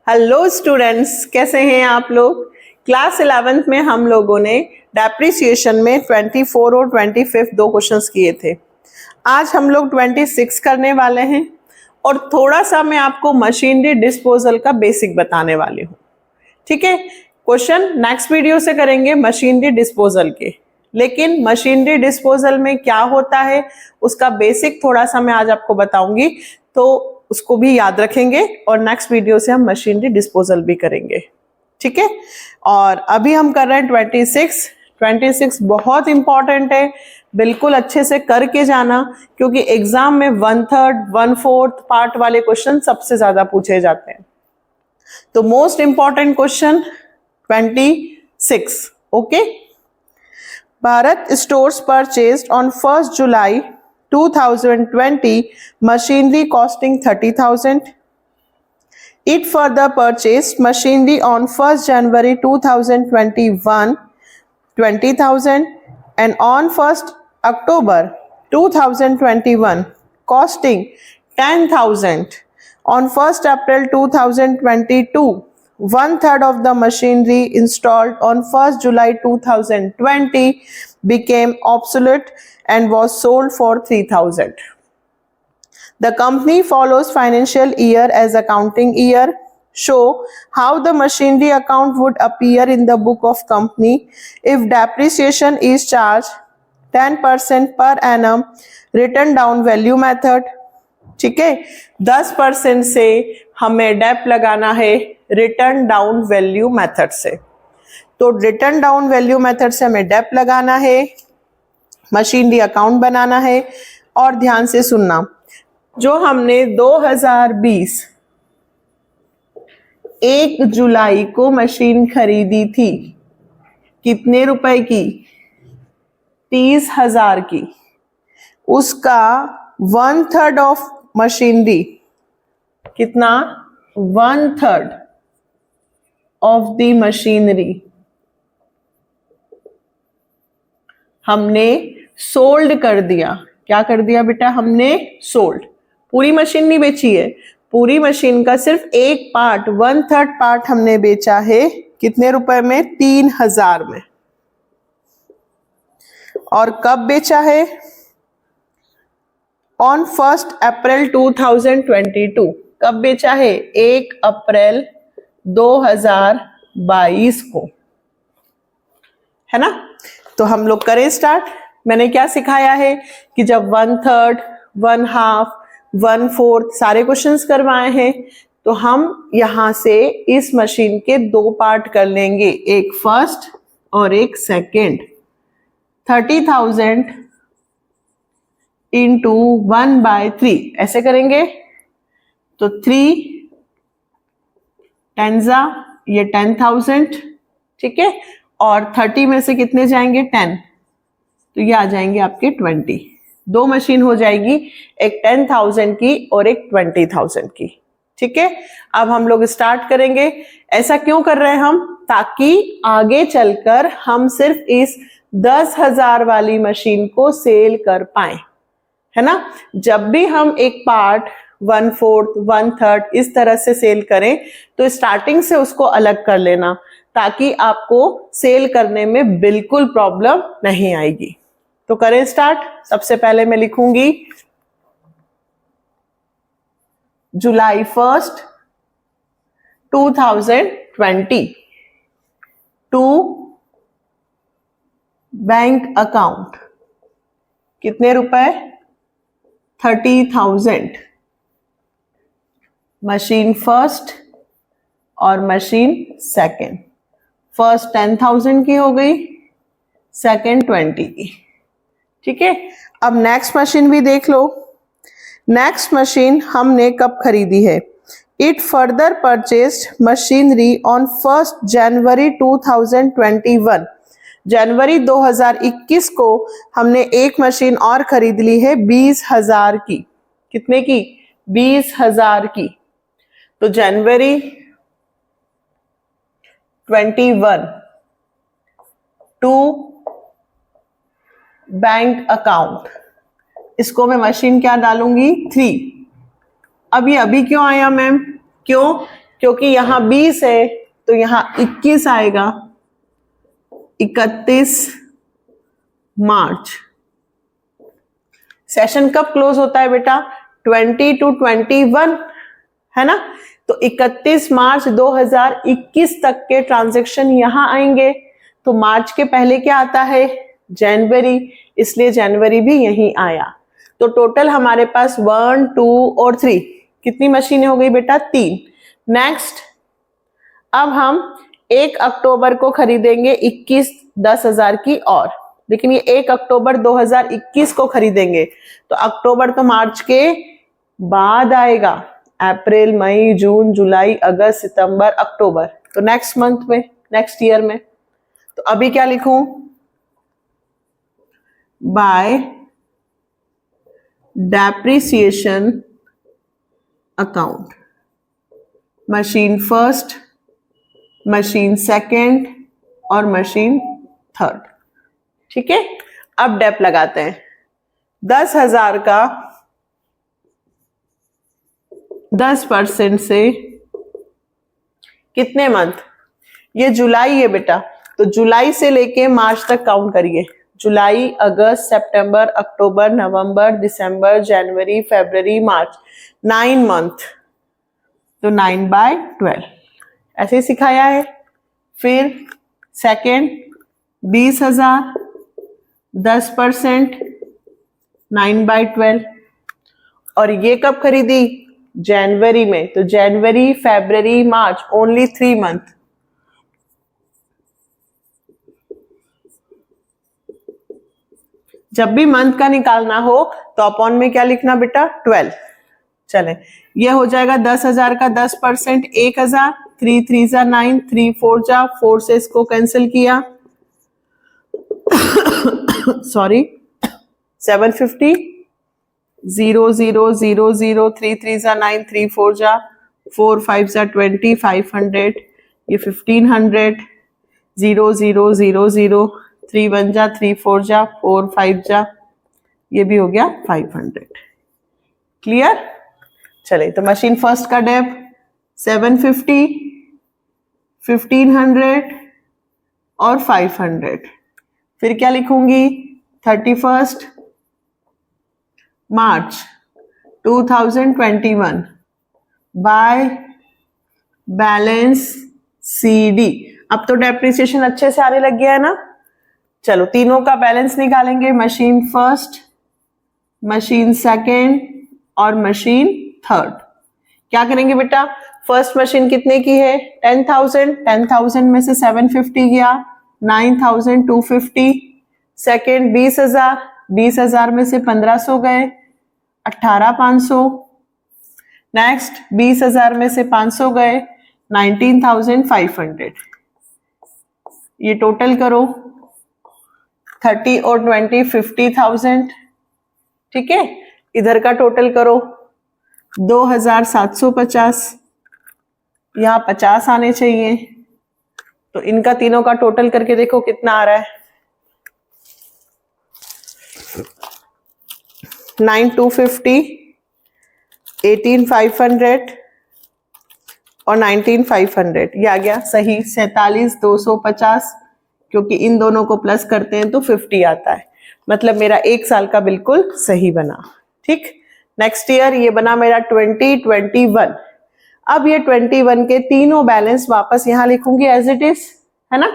Hello students, कैसे हैं आप लोग। क्लास 11th में हम लोगों ने डेप्रिसिएशन में 24 और 25 दो क्वेश्चंस किए थे। आज हम लोग 26 करने वाले हैं और थोड़ा सा मैं आपको मशीनरी डिस्पोजल का बेसिक बताने वाली हूँ। ठीक है, क्वेश्चन नेक्स्ट वीडियो से करेंगे मशीनरी डिस्पोजल के, लेकिन मशीनरी डिस्पोजल में क्या होता है उसका बेसिक थोड़ा सा मैं आज आपको बताऊंगी, तो उसको भी याद रखेंगे और नेक्स्ट वीडियो से हम मशीनरी डिस्पोजल भी करेंगे। ठीक है, और अभी हम कर रहे हैं 26 बहुत इंपॉर्टेंट है, बिल्कुल अच्छे से करके जाना, क्योंकि एग्जाम में 1/3 1/4 पार्ट वाले क्वेश्चन सबसे ज्यादा पूछे जाते हैं। तो most important question 26। Okay, Bharat stores purchased on 1 July 2020 machinery costing 30,000. It further purchased machinery on 1st January 2021 20,000 and on 1st October 2021 costing 10,000. On 1st April 2022, 1/3 of the machinery installed on 1st July 2020 became obsolete and was sold for 3,000. The company follows financial year as accounting year. Show how the machinery account would appear in the book of company if depreciation is charged 10% per annum. Written down value method. ठीक है, 10% से हमें Depp लगाना है return down value method से। तो return down value method से हमें डेप लगाना है, मशीनरी अकाउंट बनाना है। और ध्यान से सुनना, जो हमने 2020 1 जुलाई को मशीन खरीदी थी, कितने रुपए की? 30,000 की। उसका 1/3 ऑफ मशीनरी कितना? 1/3 ऑफ द मशीनरी हमने सोल्ड कर दिया। क्या कर दिया बेटा? हमने सोल्ड। पूरी मशीन नहीं बेची है, पूरी मशीन का सिर्फ एक पार्ट 1/3 पार्ट हमने बेचा है। कितने रुपए में? 3,000 में। और कब बेचा है? ऑन 1 अप्रैल 2022। कब बेचा है? 1 अप्रैल 2022 को, है ना। तो हम लोग करें स्टार्ट। मैंने क्या सिखाया है कि जब 1/3 1/2 1/4 सारे क्वेश्चंस करवाए हैं, तो हम यहां से इस मशीन के दो पार्ट कर लेंगे, एक फर्स्ट और एक सेकंड। 30,000 इंटू 1/3 ऐसे करेंगे। तो 3 10 ये 10,000, ठीक है। और 30 में से कितने जाएंगे? 10, तो ये आ जाएंगे आपके 20। दो मशीन हो जाएगी, एक 10,000 की और एक 20,000 की। ठीक है, अब हम लोग स्टार्ट करेंगे। ऐसा क्यों कर रहे हैं हम? ताकि आगे चलकर हम सिर्फ इस 10,000 वाली मशीन को सेल कर पाए, है ना। जब भी हम एक पार्ट 1/4 1/3 इस तरह से सेल करें, तो स्टार्टिंग से उसको अलग कर लेना, ताकि आपको सेल करने में बिल्कुल प्रॉब्लम नहीं आएगी। तो करें स्टार्ट। सबसे पहले मैं लिखूंगी जुलाई 1 2020 टू बैंक अकाउंट। कितने रुपए? 30,000। मशीन फर्स्ट और मशीन सेकंड। फर्स्ट 10,000 की हो गई, सेकंड 20 की। ठीक है, अब नेक्स्ट मशीन भी देख लो। नेक्स्ट मशीन हमने कब खरीदी है? It further purchased machinery on 1 जनवरी 2021। जनवरी 2021 को हमने एक मशीन और खरीद ली है 20,000 की। कितने की? 20,000 की। तो जनवरी 21 टू बैंक अकाउंट, इसको मैं मशीन क्या डालूंगी? 3। अब ये अभी क्यों आया मैम? क्यों? क्योंकि यहाँ 20 है तो यहाँ 21 आएगा, 31 मार्च। सेशन कब क्लोज होता है बेटा? 20 to 21, है ना? तो 31 मार्च 2021 तक के ट्रांजैक्शन यहां आएंगे। तो मार्च के पहले क्या आता है? जनवरी, इसलिए जनवरी भी यहीं आया। तो टोटल हमारे पास 1, 2 और 3 कितनी मशीनें हो गई बेटा? 3। नेक्स्ट, अब हम 1 अक्टूबर को खरीदेंगे 21 10,000 की और, लेकिन ये 1 अक्टूबर 2021 को खरीदेंगे, तो अक्टूबर तो मार्च के बाद आएगा। अप्रैल, मई, जून, जुलाई, अगस्त, सितंबर, अक्टूबर, तो नेक्स्ट मंथ में, नेक्स्ट ईयर में। तो अभी क्या लिखूं? Bye depreciation account, machine first, machine second और मशीन थर्ड। ठीक है, अब डेप लगाते हैं। 10,000 का 10% से कितने मंथ? ये जुलाई है बेटा, तो जुलाई से लेके मार्च तक काउंट करिए। जुलाई, अगस्त, सितंबर, अक्टूबर, नवंबर, दिसंबर, जनवरी, फरवरी, मार्च, 9 मंथ, तो 9/12 ऐसे ही सिखाया है। फिर सेकेंड 20,000, 10%, 9/12, और ये कब खरीदी? जनवरी में, तो जनवरी, फरवरी, मार्च, ओनली 3 मंथ। जब भी मंथ का निकालना हो तो अपॉन में क्या लिखना बेटा? 12। चले, ये हो जाएगा 10,000 का 10%, 1,000, 3 3 जा 9, 3 4 जा 4 से इसको कैंसिल किया, सॉरी, 750, 0 0 0 0, 3 3 जा 9, 3 4 जा 4 5 जा 20, 500, ये 1500, 0 0 0 0, 3 1 जा 3 4 जा 4 5 जा, ये भी हो गया 500। क्लियर? चले, तो मशीन फर्स्ट का डेप 750, 1500 और 500। फिर क्या लिखूंगी? 31 मार्च 2021 बाय बैलेंस CD। अब तो डेप्रिसिएशन अच्छे से आने लग गया है ना। चलो, तीनों का बैलेंस निकालेंगे, मशीन फर्स्ट, मशीन सेकेंड और मशीन थर्ड। क्या करेंगे बेटा? फर्स्ट मशीन कितने की है? 10,000, 10,000 में से 750 गया, 9,250। सेकेंड 20,000, 20,000 में से 1,500 गए, 18,500। नेक्स्ट 20,000 में से 500 गए, 19,500। ये टोटल करो, 30 और 20, 50,000। ठीक है, इधर का टोटल करो, 2,750, यहाँ 50 आने चाहिए, तो इनका तीनों का टोटल करके देखो कितना आ रहा है। 9,250, 18,500 और 19,500, ये आ गया सही। 47,250, क्योंकि इन दोनों को प्लस करते हैं तो 50 आता है, मतलब मेरा 1 साल का बिल्कुल सही बना। ठीक, नेक्स्ट ईयर ये बना मेरा 2021। अब ये 21 के तीनों बैलेंस वापस यहां लिखूंगी एज इट इज, है ना।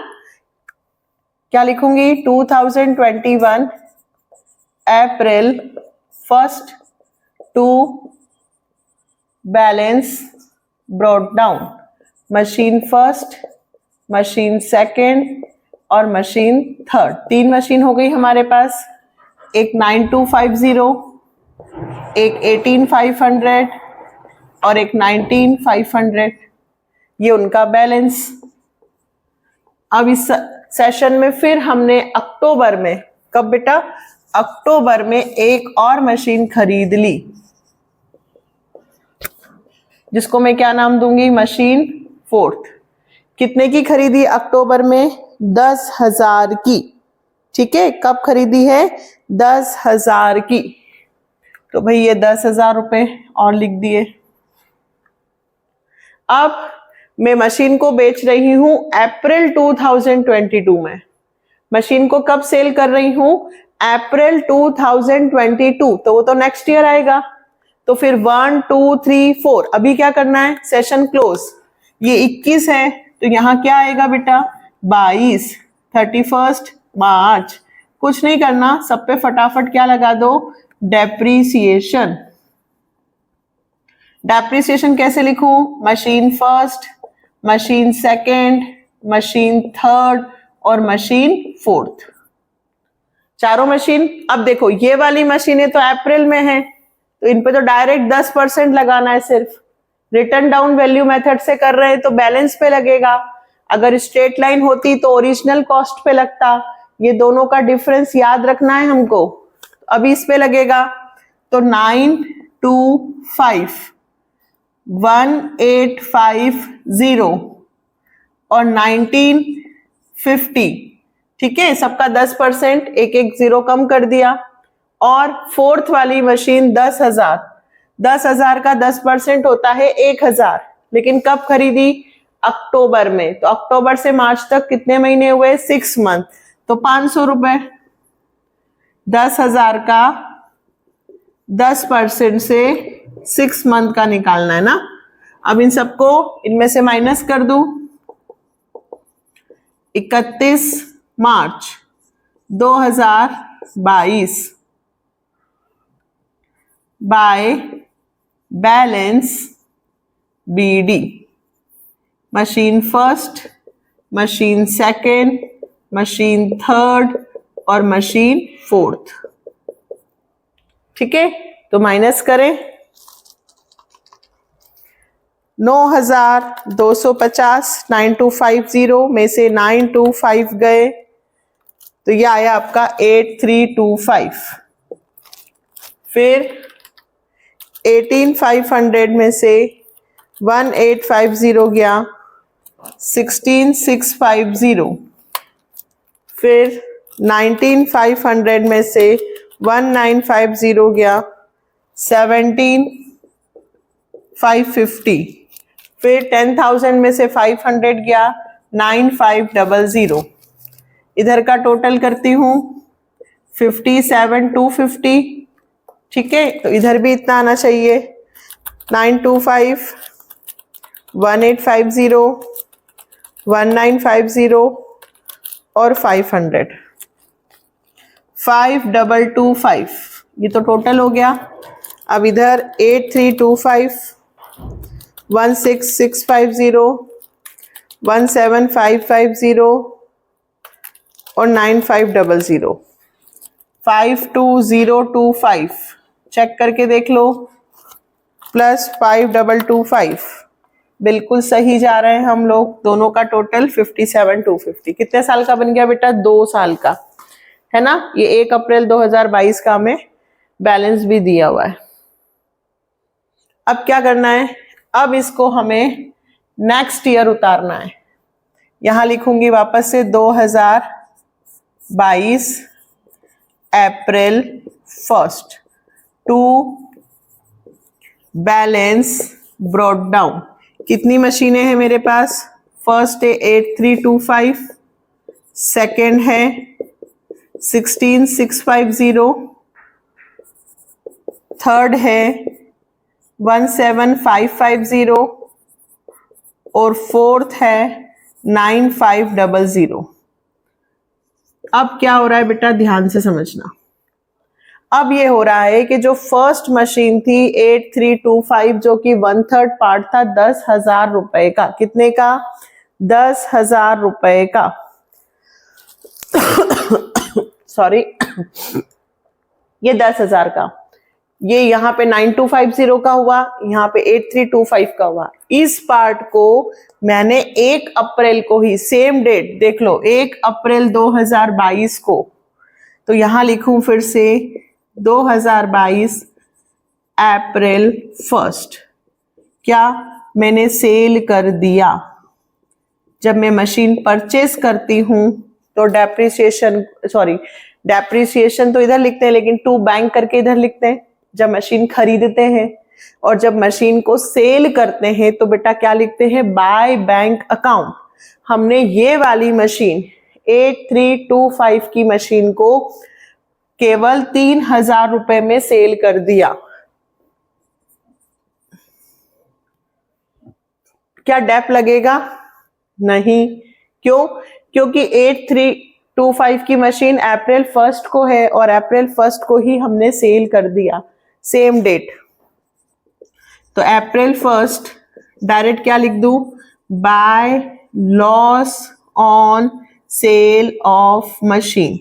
क्या लिखूंगी? 2021 April 1 to balance brought down, machine first, machine second और मशीन थर्ड। 3 मशीन हो गई हमारे पास, एक 9250, एक 18,500 और एक 19,500, ये उनका बैलेंस। अब इस सेशन में फिर हमने अक्टूबर में, कब बेटा? अक्टूबर में एक और मशीन खरीद ली, जिसको मैं क्या नाम दूंगी? Machine fourth. कितने की खरीदी अक्टूबर में? 10,000 की। ठीक है, कब खरीदी है? 10,000 की। तो भाई ये 10,000 रुपए और लिख दिए। अब मैं मशीन को बेच रही हूं अप्रैल 2022 में। मशीन को कब सेल कर रही हूं? अप्रैल 2022, तो वो तो नेक्स्ट ईयर आएगा। तो फिर 1 2 3 4 अभी क्या करना है? Session close. ये 21 है तो यहाँ क्या आएगा बेटा? 22, 31 मार्च। कुछ नहीं करना, सब पे फटाफट क्या लगा दो? डेप्रीसिएशन। डेप्रीसिएशन कैसे लिखूं? Machine first, machine second, machine third और मशीन फोर्थ। चारों मशीन। अब देखो ये वाली मशीनें तो अप्रैल में है, तो इन पे तो डायरेक्ट 10% लगाना है सिर्फ। रिटर्न डाउन वैल्यू मेथड से कर रहे हैं तो बैलेंस पे लगेगा। अगर स्ट्रेट लाइन होती तो ओरिजिनल कॉस्ट पे लगता। ये दोनों का डिफरेंस याद रखना है हमको। अभी इस पे लगेगा तो 925 1850 और 1950। ठीक है, सबका 10%, एक एक जीरो कम कर दिया। और फोर्थ वाली मशीन 10,000। 10,000 का 10% होता है 1,000। लेकिन कब खरीदी? अक्टूबर में। तो अक्टूबर से मार्च तक कितने महीने हुए? 6 मंथ। तो 500 रुपए। 10,000 का 10% से 6 मंथ का निकालना है ना। अब इन सबको इनमें से माइनस कर दूं। 31 मार्च 2022 by balance BD। Machine first, machine second, machine third और मशीन फोर्थ। ठीक है, तो माइनस करें। 9,250 9250 में से 925 गए तो ये आया आपका 8325। फिर 18,500 में से 1850 गया 16,650। फिर 19,500 में से 1950 गया 17,550। फिर 10,000 में से 500 गया 9,500। इधर का टोटल करती हूं 57,250। ठीक है, तो इधर भी इतना आना चाहिए। 925 1850 1950 और 500। 5225 ये तो टोटल हो गया। अब इधर 8325 16650 17550 और 9500। 52025 चेक करके देख लो। प्लस 5225 बिल्कुल सही जा रहे हैं हम लोग। दोनों का टोटल 57,250। कितने साल का बन गया बेटा? 2 साल का, है ना। ये 1 अप्रैल 2022 का हमें बैलेंस भी दिया हुआ है। अब क्या करना है? अब इसको हमें नेक्स्ट ईयर उतारना है। यहां लिखूंगी वापस से 2022 अप्रैल 1 टू बैलेंस ब्रॉट डाउन। कितनी मशीनें हैं मेरे पास? फर्स्ट है 8325, सेकेंड है 16,650, थर्ड है 17,550 और फोर्थ है 9,500। अब क्या हो रहा है बेटा? ध्यान से समझना। अब ये हो रहा है कि जो फर्स्ट मशीन थी 8325 जो कि 1/3 पार्ट था 10,000 रुपए का। कितने का? 10,000 रुपए का। सॉरी, ये 10,000 का। ये यहाँ पे 9250 का हुआ, यहाँ पे 8325 का हुआ। इस पार्ट को मैंने 1 अप्रैल को ही, सेम डेट देख लो, 1 अप्रैल 2022 को, तो यहां लिखूं फिर से 2022 अप्रैल 1 क्या मैंने सेल कर दिया। जब मैं मशीन परचेस करती हूं तो डेप्रिसिएशन तो इधर लिखते हैं, लेकिन टू बैंक करके इधर लिखते हैं। जब मशीन खरीदते हैं और जब मशीन को सेल करते हैं तो बेटा क्या लिखते हैं, बाय बैंक अकाउंट। हमने ये वाली मशीन 8325 की मशीन को केवल 3000 रुपए में सेल कर दिया। क्या डेप लगेगा? नहीं। क्यों? क्योंकि 8325 की मशीन अप्रैल 1 को है और अप्रैल 1 को ही हमने सेल कर दिया, सेम डेट। तो अप्रैल 1 डायरेक्ट क्या लिख दूं, by loss on sale of machine.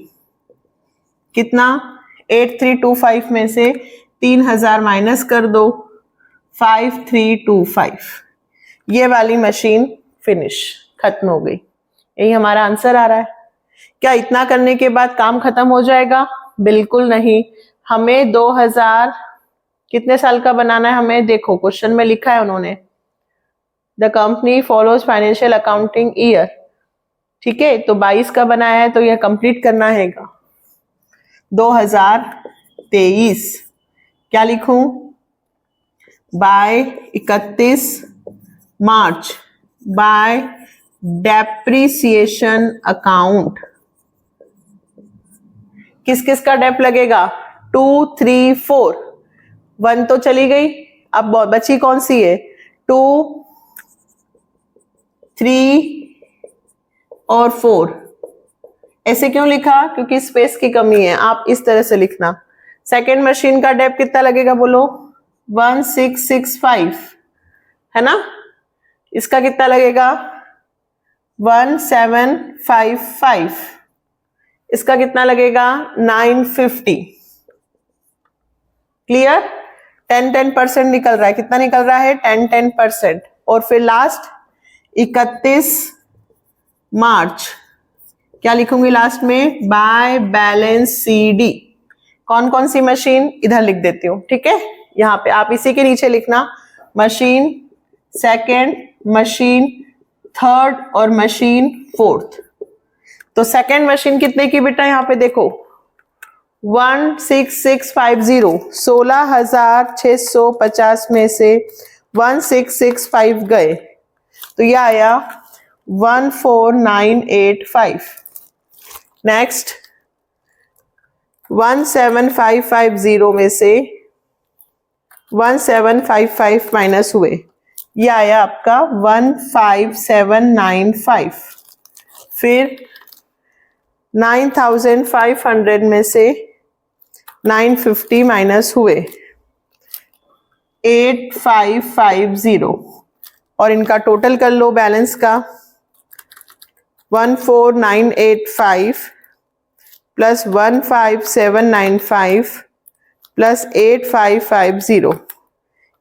कितना? 8325 में से 3000 माइनस कर दो, 5325। ये वाली मशीन फिनिश, खत्म हो गई। यही हमारा आंसर आ रहा है। क्या इतना करने के बाद काम खत्म हो जाएगा? बिल्कुल नहीं। हमें 2000 कितने साल का बनाना है हमें? देखो क्वेश्चन में लिखा है उन्होंने, the company follows financial accounting year. ठीक है, तो 22 का बनाया है तो यह कंप्लीट करना है 2023। क्या लिखूं? By 31 March by depreciation account. किस किस का डेप लगेगा? 2, 3, 4। 1 तो चली गई, अब बची कौन सी है? 2, 3 और 4। ऐसे क्यों लिखा? क्योंकि स्पेस की कमी है, आप इस तरह से लिखना। सेकेंड मशीन का डेप कितना लगेगा बोलो? 1665 है ना। इसका कितना लगेगा? 1755। इसका कितना लगेगा? 950। क्लियर? 10% निकल रहा है। कितना निकल रहा है? 10%। और फिर लास्ट 31 मार्च क्या लिखूंगी लास्ट में? By balance CD। कौन कौन सी मशीन? इधर लिख देती हूं, ठीक है, यहां पे आप इसी के नीचे लिखना, मशीन सेकेंड, मशीन थर्ड और मशीन फोर्थ। तो सेकेंड मशीन कितने की बेटा? यहां पे देखो 16650, 16,650 में से 1665 गए तो यह आया 14985। नेक्स्ट 17550 में से 1755 माइनस हुए, यह आया आपका 15795। फिर 9500 में से 950 माइनस हुए 8550 और इनका टोटल कर लो बैलेंस का 14985 प्लस 15795 प्लस 8550,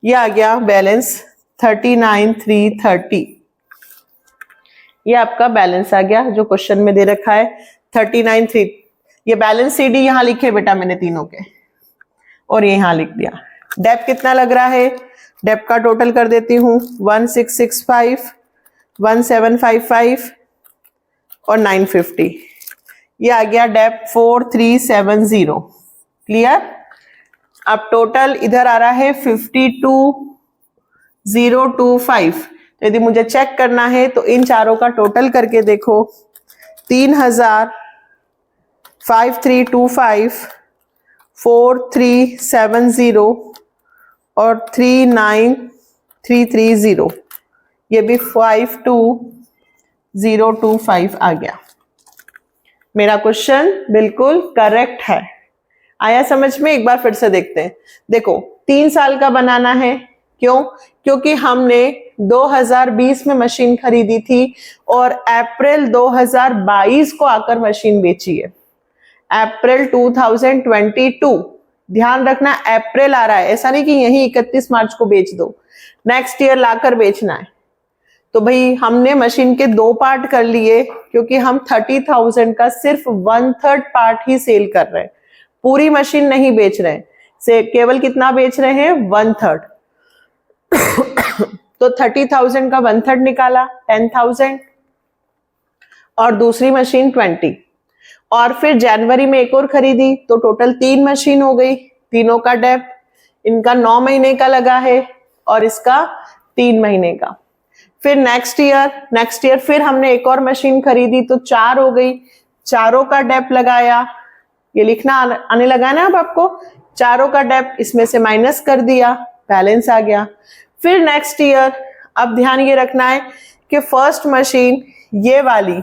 ये आ गया बैलेंस 39330। ये आपका बैलेंस आ गया जो क्वेश्चन में दे रखा है 393। ये बैलेंस CD यहां लिखे बेटा मैंने तीनों के, और ये यहां लिख दिया। डेप कितना लग रहा है? डेप का टोटल कर देती हूं 1665, 1755 और 950। ये आ गया डेप 4370। क्लियर? अब टोटल इधर आ रहा है 52025। तो यदि मुझे चेक करना है तो इन चारों का टोटल करके देखो 3000, 5325, 4370 और 39330, ये भी 52025 आ गया। मेरा क्वेश्चन बिल्कुल करेक्ट है। आया समझ में? एक बार फिर से देखते हैं। देखो 3 साल का बनाना है, क्यों? क्योंकि हमने 2020 में मशीन खरीदी थी और अप्रैल 2022 को आकर मशीन बेची है। अप्रैल 2022, ध्यान रखना अप्रैल आ रहा है, ऐसा नहीं कि यही 31 मार्च को बेच दो, नेक्स्ट ईयर लाकर बेचना है। तो भाई हमने मशीन के 2 पार्ट कर लिए क्योंकि हम 30,000 का सिर्फ 1/3 पार्ट ही सेल कर रहे हैं, पूरी मशीन नहीं बेच रहे हैं। से केवल कितना बेच रहे हैं? 1/3। तो 30,000 का 1/3 निकाला 10,000 और दूसरी मशीन 20। और फिर जनवरी में एक और खरीदी तो टोटल 3 मशीन हो गई, तीनों का डेप इनका 9 महीने का लगा है और इसका 3 महीने का। फिर नेक्स्ट ईयर फिर हमने एक और मशीन खरीदी तो 4 हो गई, चारों का डेप लगाया, ये लिखना आने लगा ना अब आपको, चारों का डेप इसमें से माइनस कर दिया, बैलेंस आ गया। फिर नेक्स्ट ईयर, अब ध्यान ये रखना है कि फर्स्ट मशीन ये वाली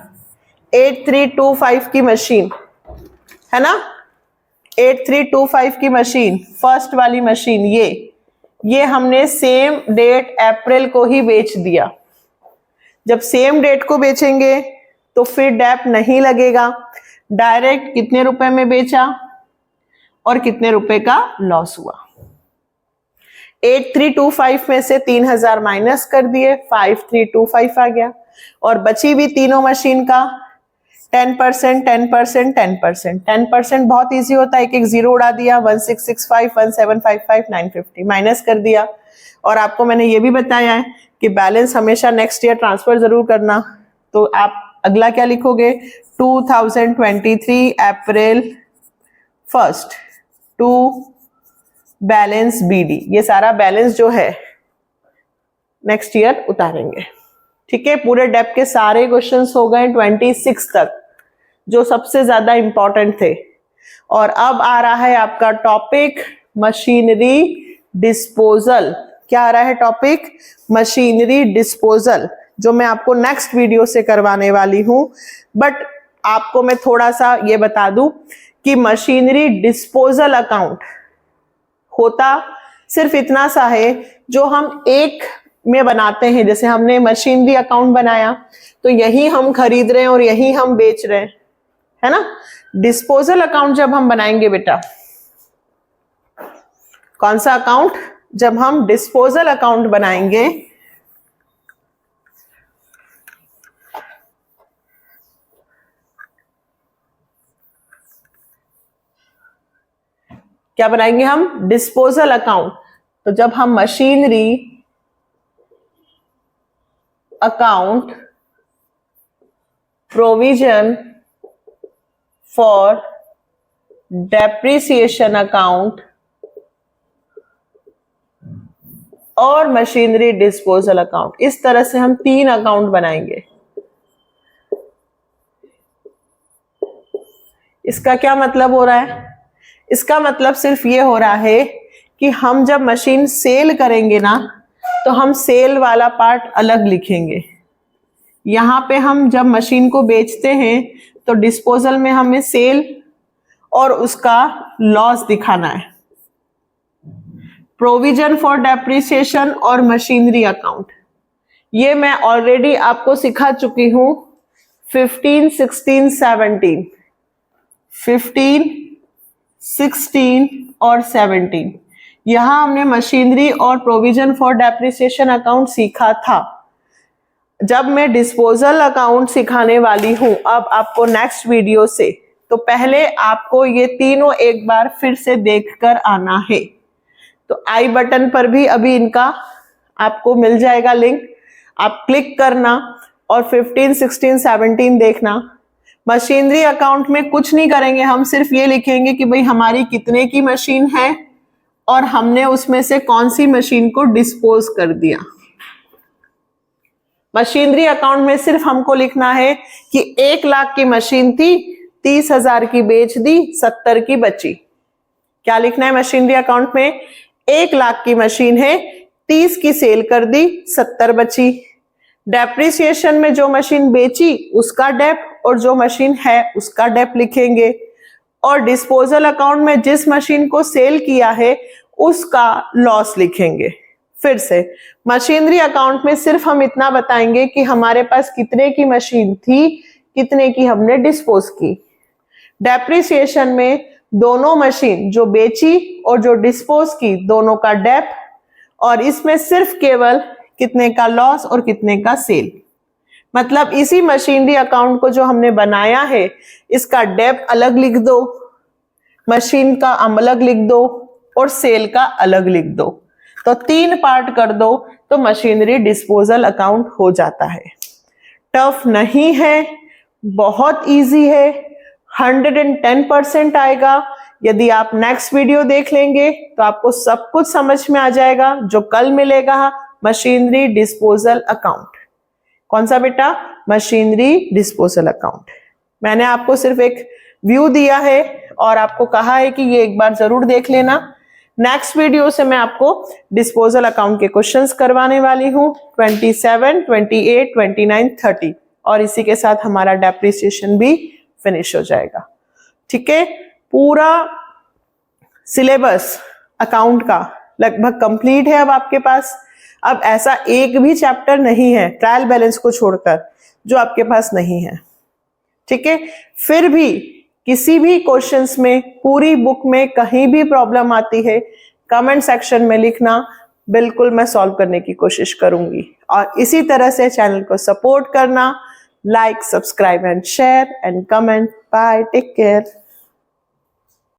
8325 की मशीन है ना, 8325 की मशीन, फर्स्ट वाली मशीन ये हमने सेम डेट अप्रैल को ही बेच दिया। जब सेम डेट को बेचेंगे तो फिर डेप नहीं लगेगा, डायरेक्ट कितने रुपए में बेचा और कितने रुपए का लॉस हुआ। 8325 में से 3000 माइनस कर दिए, 5325 आ गया और बची भी तीनों मशीन का 10%, 10%, 10%, 10% बहुत इजी होता है, एक एक जीरो उड़ा दिया, 1665, 1755, 950 माइनस कर दिया। और आपको मैंने ये भी बताया है कि बैलेंस हमेशा नेक्स्ट ईयर ट्रांसफर जरूर करना, तो आप अगला क्या लिखोगे, 2023 अप्रैल 1 टू बैलेंस बीडी, ये सारा बैलेंस जो है नेक्स्ट ईयर उतारेंगे। ठीक है, पूरे डेप के सारे क्वेश्चंस हो गए 26 तक जो सबसे ज्यादा इंपॉर्टेंट थे। और अब आ रहा है आपका टॉपिक मशीनरी डिस्पोजल। क्या आ रहा है टॉपिक, मशीनरी डिस्पोजल, जो मैं आपको नेक्स्ट वीडियो से करवाने वाली हूं। बट आपको मैं थोड़ा सा ये बता दूं कि मशीनरी डिस्पोजल अकाउंट होता सिर्फ इतना सा है जो हम एक में बनाते हैं। जैसे हमने मशीनरी अकाउंट बनाया तो यही हम खरीद रहे हैं और यही हम बेच रहे हैं, है ना। डिस्पोजल अकाउंट जब हम बनाएंगे बेटा, कौन सा अकाउंट, जब हम डिस्पोजल अकाउंट बनाएंगे क्या बनाएंगे हम, डिस्पोजल अकाउंट। तो जब हम machinery account provision for depreciation account और मशीनरी डिस्पोजल अकाउंट, इस तरह से हम 3 अकाउंट बनाएंगे। इसका क्या मतलब हो रहा है, इसका मतलब सिर्फ ये हो रहा है कि हम जब मशीन सेल करेंगे ना तो हम सेल वाला पार्ट अलग लिखेंगे। यहां पे हम जब मशीन को बेचते हैं तो डिस्पोजल में हमें सेल और उसका लॉस दिखाना है। प्रोविजन फॉर डेप्रिसिएशन और मशीनरी अकाउंट, ये मैं ऑलरेडी आपको सिखा चुकी हूं 15, 16, 17, 15, 16 और 17। यहां हमने मशीनरी और प्रोविजन फॉर डेप्रिसिएशन अकाउंट सीखा था। जब मैं डिस्पोजल अकाउंट सिखाने वाली हूं अब आपको नेक्स्ट वीडियो से, तो पहले आपको ये तीनों एक बार फिर से देखकर आना है। तो आई बटन पर भी अभी इनका आपको मिल जाएगा लिंक, आप क्लिक करना और 15, 16, 17 देखना। मशीनरी अकाउंट में कुछ नहीं करेंगे, हम सिर्फ ये लिखेंगे कि भाई हमारी कितने की मशीन है और हमने उसमें से कौन सी मशीन को डिस्पोज कर दिया। मशीनरी अकाउंट में सिर्फ हमको लिखना है कि 1 लाख की मशीन थी, 30,000 की बेच दी, 70 की बची। क्या लिखना है मशीनरी अकाउंट में, 1 लाख की मशीन है, 30 की सेल कर दी, 70 बची। डेप्रिसिएशन में जो मशीन बेची उसका डेप और जो मशीन है उसका डेप लिखेंगे। और डिस्पोजल अकाउंट में जिस मशीन को सेल किया है उसका लॉस लिखेंगे। फिर से मशीनरी अकाउंट में सिर्फ हम इतना बताएंगे कि हमारे पास कितने की मशीन थी, कितने की हमने डिस्पोज की। डेप्रिसिएशन में दोनों मशीन जो बेची और जो डिस्पोज की दोनों का डेप, और इसमें सिर्फ केवल कितने का लॉस और कितने का सेल। मतलब इसी मशीनरी अकाउंट को जो हमने बनाया है इसका डेप अलग लिख दो, मशीन का अलग लिख दो और सेल का अलग लिख दो। तो 3 पार्ट कर दो तो मशीनरी डिस्पोजल अकाउंट हो जाता है। टफ नहीं है, बहुत इजी है, 110% आएगा। यदि आप नेक्स्ट वीडियो देख लेंगे तो आपको सब कुछ समझ में आ जाएगा। जो कल मिलेगा मशीनरी डिस्पोजल अकाउंट। कौन सा बेटा? Machinery disposal account. मैंने आपको सिर्फ एक व्यू दिया है और आपको कहा है कि ये एक बार जरूर देख लेना। नेक्स्ट वीडियो से मैं आपको डिस्पोजल अकाउंट के क्वेश्चंस करवाने वाली हूँ 27, 28, 29, 30 और इसी के साथ हमारा डेप्रिसिएशन भी फिनिश हो जाएगा। ठीक है, पूरा सिलेबस अकाउंट का लगभग कंप्लीट है अब आपके पास। अब ऐसा एक भी चैप्टर नहीं है ट्रायल बैलेंस को छोड़कर जो आपके पास नहीं है। ठीक है, फिर भी किसी भी क्वेश्चंस में, पूरी बुक में कहीं भी प्रॉब्लम आती है, कमेंट सेक्शन में लिखना, बिल्कुल मैं सॉल्व करने की कोशिश करूंगी। और इसी तरह से चैनल को सपोर्ट करना, like, subscribe and share and comment. Bye, take care.